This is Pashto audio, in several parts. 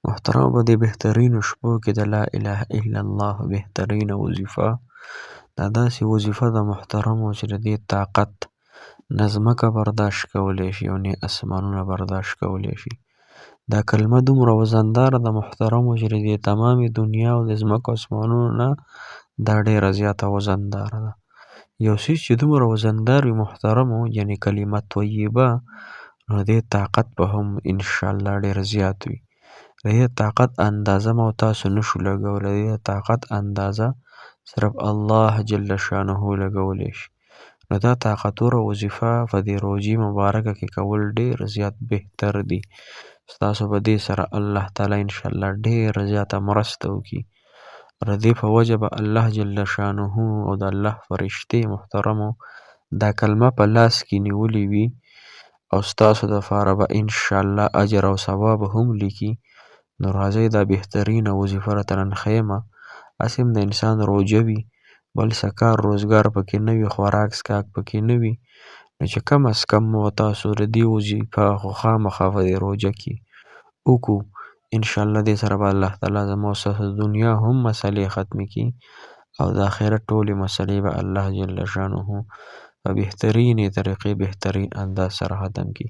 محترم په دې بهترینو شپو کې د لا اله الا الله بهترینه وظیفه دا داسې وظیفه ده محترمو چې د دې طاقت نه ځمکه برداشت کولی شي او نه اسمانونه برداشت کولی شي. دا کلمه دومره وزنداره ده محترمو چې د دې تمامې دنیا او د ځمکو اسمانونو نه دا ډیره زیاته وزنداره ده. یو څیز چې دومره وزندار وي محترمو یعنی کلمه طیبه نو دې طاقت به هم انشاءالله ډیر زیات وي. د دې طاقت اندازه ما او تاسو نشو لګولی. د دې طاقت اندازه صرف الله جل شانه لګولی شي. نو دا طاقتوره وظیفه په دې روژې مبارکه کې کول ډیر زیات بهتر دي. ستاسو په دې سره الله تعالی انشاءالله ډیر زیاته مرسته وکړي. د دې په وجه به الله جل شانه او د الله فرشتې محترمو دا کلمه په لاس کې نیولې وي او ستاسو دپاره به انشاءالله اجر او ثواب هم لیکي. نو راځئ دا بهترینه وظیفه راته نن ښیمه. هسې هم د انسان روژه وي بل څه کار روزګار پکې نه وي خوراک څښاک پکې نه وي نو چې کم از کم مو تاسو د دې وظیفه خو خامخا په دې روژه کې وکړو انشاءالله دې سره به الله تعالی زما او ستاسو د دنیا هم مسلې ختمې کړي او د آخرت ټولې مسلې به الله جل شانه په بهترینې طریقې بهترین انداز سره ختم کړي.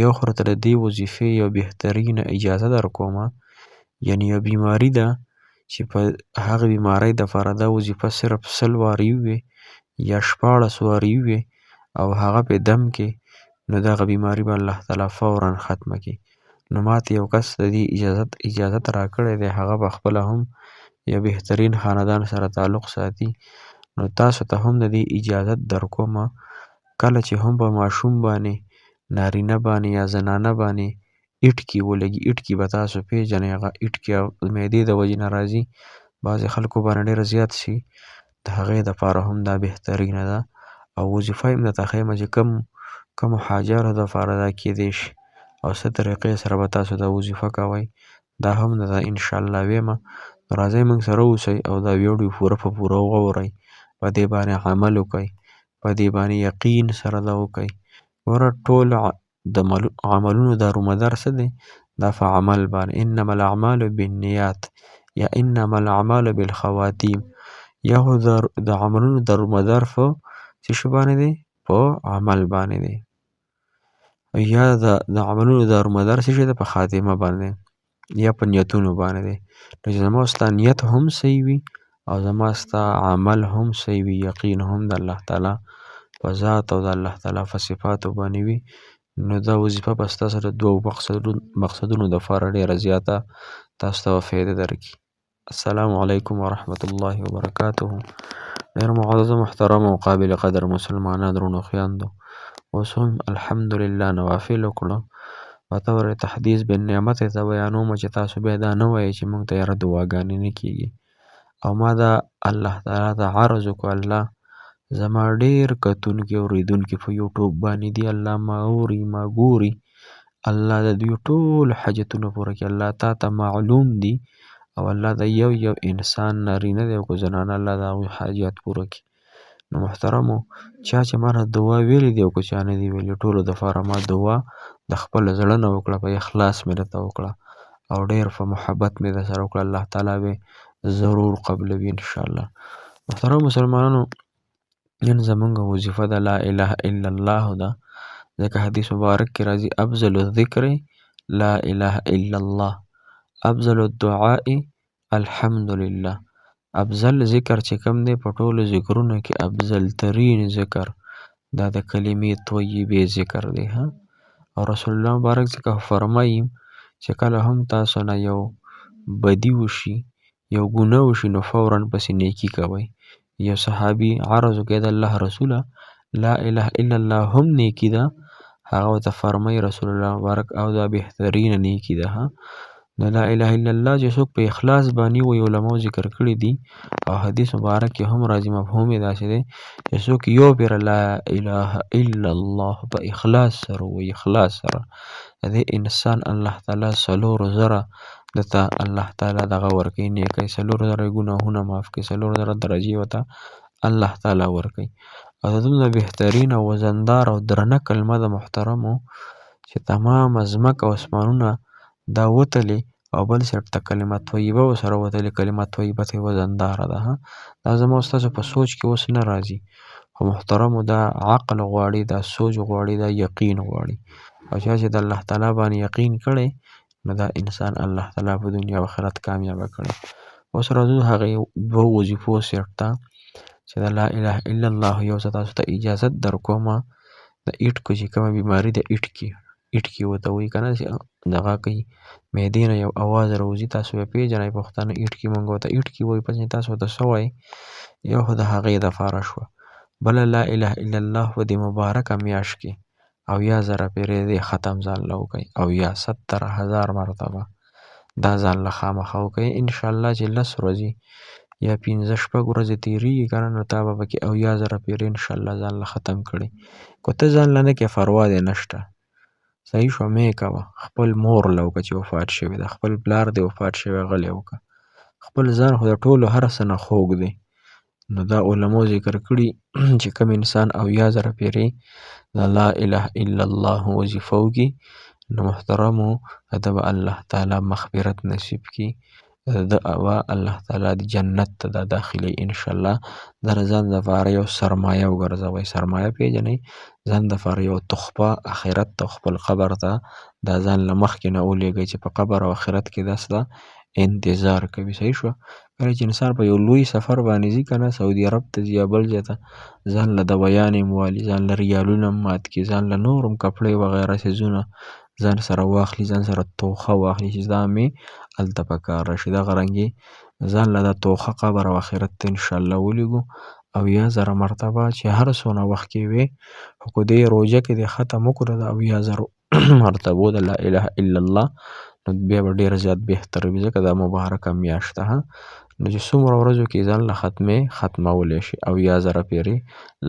یو خو راته د دې وظیفې یو بهترینه اجازه در کومه یعنی یو بیماري ده چې په هغه بیمارۍ دپاره دا وظیفه صرف 100 وارې ووې یا 14 وارې ووې او هغه پې دم کې نو دغه بیماري به الله تعالی فورا ختمه کړي. نو ماته یو کس د دې اجازت راکړی دی هغه به خپله هم یو بهترین خاندان سره تعلق ساتي. نو تاسو ته هم د دې اجازت در کومه کله چې هم په ماشوم باندې نارینه باندې یا زنانه باندې اټکي ولګي. اټکي به تاسو پیژنئ هغه اټکي معدې د وجې نه راځي بعضې خلکو باندې ډېر زیات شي د هغې دپاره هم دا بهترینه ده او وظیفه یې هم درته ښیمه چې کومو حاجیانو دپاره دا کیدی شي او څه طریقې سره به تاسو دا وظیفه کوئ دا هم درته انشاءالله ویمه. نو راځئ موږ سره اوسئ او دا ویډیو پوره په پوره وګورئ په دې باندې عمل وکئ په دې باندې یقین سره دا وکئ. ګوره ټول د عملونو دارومدار څه دی دا په عمل باندې انما الاعمال بالنیات یا انما الاعمال بالخواتیم یا خو د عملونو دارومدار په څه شي باندې دی په عمل باندې دی یا د عملونو دارومدار څه شي دی په خاتمه باندې یا په نیتونو باندې دی. نو چې زما ستا نیت هم صحیح وي او زما ستا عمل هم صحیح وي یقین هم د الله تعالی په ذات او د الله تعالی په صفاتو باندې وي نو دا وظیفه به ستا سره دوو مقصدونو دپاره ډېره زیاته تاسو ته فایده درکړي. السلام علیکم ورحمة الله وبرکاته. ډېر معزز محترم او قابل قدر مسلمانان درونو خویندو اوس هم الحمدلله نوافل وکړو په طور تحدیث بالنعمت ته بیانوم چې تاسو بیا دا نه وایئ چې موږ ته یاره دعاګانې نه کېږي او ما دا الله تعالی ته عرض وکړو الله زما ډېر کتونکي اورېدونکي په یوټیوب باندې دي الله ما اوري ما ګوري الله د دوی ټول حاجتونه پوره کړي. الله تا ته معلوم دي او الله د یو انسان نارینه دی او که زنانه الله د هغوی حاجات پوره کړي. نو محترمو چا چې ما نه دعا ویلې دي او که چا نه دي ویلې ټولو دپاره ما دعا د خپل زړه نه وکړه په اخلاص مې درته وکړه او ډېر په محبت مې در سره وکړه الله تعالی به ضرور قبلوي انشاءالله. محترم مسلمانانو نن زمونږ وظیفه د لا اله الا الله ده ځکه حدیث مبارک کې راځي افضل الذکر لا اله الا الله افضل الدعاء الحمدلله. افضل ذکر چې کوم دی په ټولو ذکرونو کې افضل ترین ذکر دا د کلمې طیبې ذکر دی او رسول الله مبارک ځکه فرمایي چې کله هم تاسو نه یو بدي وشي یو ګناه وشي نو فورا پسې نیکي کوئ. یو صحابي عرض وکړ د الله رسوله لا اله الا الله هم نیکي ده هغه ورته فرمایي رسول الله مبارک او دا بهترینه نیکي ده نو لا اله الا الله چې څوک په اخلاص باندې وایي علماو ذکر کړي دي او حدیث مبارک کې هم راځي مفهوم یې داسې دی چې څوک یو پېره لا اله الا الله په اخلاص سره وایي اخلاص سره د دې انسان الله تعالی 4,000 دته الله تعالی دغه ورکوي نیکۍ 4,000 ګناهونه معاف کوي 4,000 درجې ورته الله تعالی ورکوي او د دومره بهترین او وزندار او درنه کلمه د محترمو چې تمام ځمکه او اسمانونه دا وتلې او بل سیټ ته کلمه طیبه ورسره وتلې. کلمه طیبه ته وزنداره ده. دا زما او ستاسو په سوچ کې اوس نه راځي، خو محترمو دا عقل غواړي، دا سوچ غواړي، دا یقین غواړي. او چا چې د الله تعالی باندې یقین کړی نو دا انسان الله تعالی په دنیا او آخرت کامیابه کړی. اوس راځو هغې دوو وظیفو سیټ ته چې د لا اله الا الله. یو زه تاسو ته اجازت درکومه د ایټکو چې کومه بیماري د ایټکي ورته وایي که نه، چې دغه کوي معدې نه یو اواز راوځي، تاسو به پېژنئ پښتانه ایټکي، موږ ورته ایټکي وایو. پس تاسو ورته څه وایئ؟ یو خو د هغې دپاره شوه. بله لا اله الا الله په دې مبارکه میاشت کې 80,000 پیرې دې ختم ځان له وکئ، 70,000 مرتبه دا ځان له خامخا وکئ. انشاءالله چې 10 ورځې یا 15 ورځې تېرېږي که نه، نو تا به پکې 80,000 پیرې انشاءالله ځان له ختم کړي. که ته ځان له نه کې پروا دې نشته، صحیح شوه، مې کوه. خپل مور له وکړه چې وفات شوې ده، خپل پلار دې وفات شوی غلی وکړه. خپل ځان خو د ټولو هر څه نه خوږ دی. نو دا علماو ذکر کړي چې کوم انسان 80,000 پیرې د لا اله الا الله وظیفه وکړي نو محترمو د به الله تعالی مغفرت نصیب کړي، د به الله تعالی د جنت ته دا داخلي انشاءالله. در ځان دپاره یو سرمایه وګرځوئ. سرمایه پېژنئ؟ ځان دپاره یو تحفه آخرت ته، خپل قبر ته دا ځان له مخکې نه ولېږئ چې په قبر او آخرت کې دا ستا انتظار کوي. صحیح شوه. کله چې انسان په یو لوی سفر باندې ځي که نه، سعودي عرب ته ځي یا بل ځای ته، ځان له دویانې هم والي، ځان له ریالونه هم مات کړي، ځان له نور هم کپړې وغیره څیزونه ځان سره واخلي، ځان سره توښه واخلي چې دا مې هلته په کار راشي. دغه رنګې ځان له دا توښه قبر او آخرت ته انشاءالله ولېږو 80,000 مرتبه چې هر څونه وخت کې وې، خو که دې روژه کې دې ختم وکړو د 80,000 مرتبو د لا اله الا الله، نو بیا به ډېر زیات بهتر وي، ځکه دا مبارکه میاشت ده. نو چې څومره ورځو کې ځان له ختمولی شي 80,000 پیرې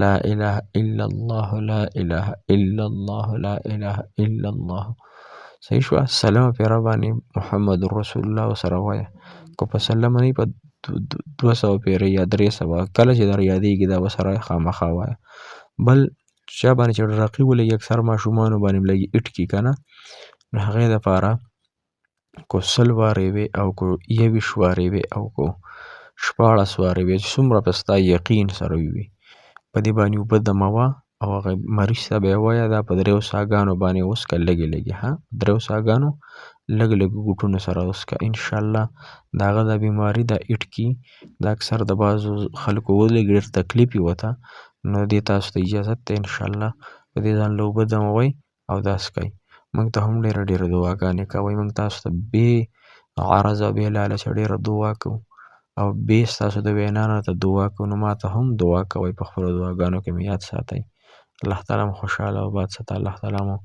لا اله الا الله، لا اله الا الله، لا اله الا الله. صحیح شوه. سلام پیره باندې محمد رسول الله ورسره وایه. که په سلمه نه په 200 پیرې یا 300 کله چې در یادېږي دا ورسره خامخا وایه. بل چا باندې چې رقیب ولګي، اکثر ماشومانو باندې لګي ایټکي که نه، نو هغې دپاره کو 100 وارې وې او کو 21 وارې وې او کو 14 وارې وې، چې څومره په ستا یقین سره وي په دې باندې اوبه دموه او هغه مریض ته به یې وایه دا په 3 ساګانو باندې وڅښه، لږې لږې، 3 ساګانو لږ لږ ګوټونو سره وڅښه. انشاءالله د هغه دا بیماري دا ایټکي دا اکثر د بعضو خلکو ولګي، ډېر تکلیف یې ورته، نو دې تاسو ته اجازت دی انشاءالله په دې ځان له اوبه دموئ او دا څښئ. موږ ته هم ډېره ډېره دعاګانې کوئ. موږ تاسو ته بې عرض او بې لالچه ډېره دعا کوو او بې ستاسو د وینا نه ته دعا کوو. نو ما ته هم دعا کوئ، په خپلو دعاګانو کې مې یاد ساتئ. الله تعالی مو خوشحاله او باد ساته. الله تعالی مو